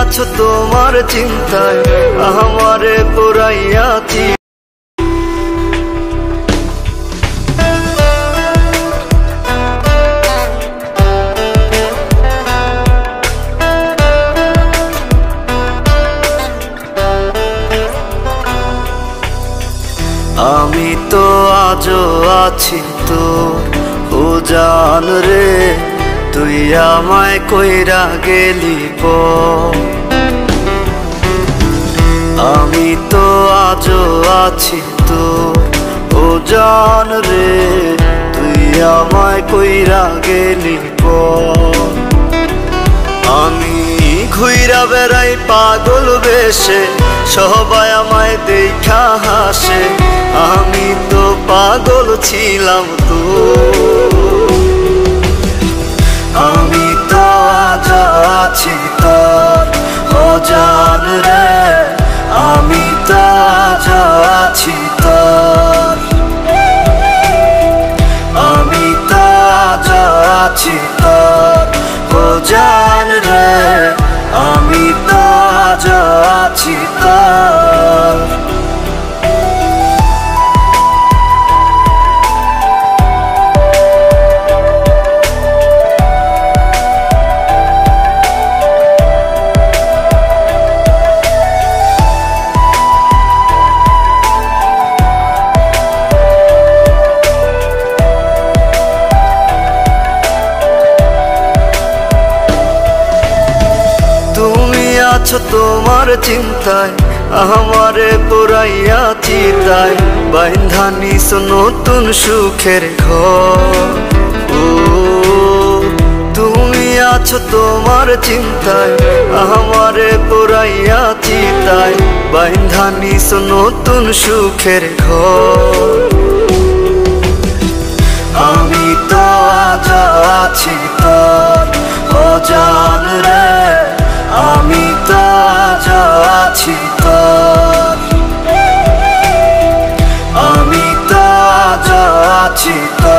আছো তোমার চিন্তায় আমারে পুরাইয়াছি। আমি তো আজও আছি তোর ও জান রে, তুই আমায় কইরা গেলি পর। আমি তো আজও আছি তোর ও জান রে, তুই আমায় কইরা গেলি পর। আমি ঘুইরা বেড়াই পাগল বেশে, সবাই আমায় দেখা হাসে, আমি তো পাগল ছিলাম তো। আমি তো আজ আছি তোর ও জান রে, আমি তো আজ আছি তোর। আমি তো আজ আছি তোর ও জান রে, আমি তো আজ আছি তোর। আছো তোমার চিন্তায় আমারে পুরাইয়াছি, তাই বাইন্ধা নিস নতুন সুখের ঘর। ও তুমি আছো তোমার চিন্তায় আমারে পুরাইয়াছি, তাই বাইন্ধা নিস নতুন সুখের ঘর। আমি তো আজ আছি তোর ও জান রে, আমি তো আজ আছি তোর। আমি তো আজ আছি তোর।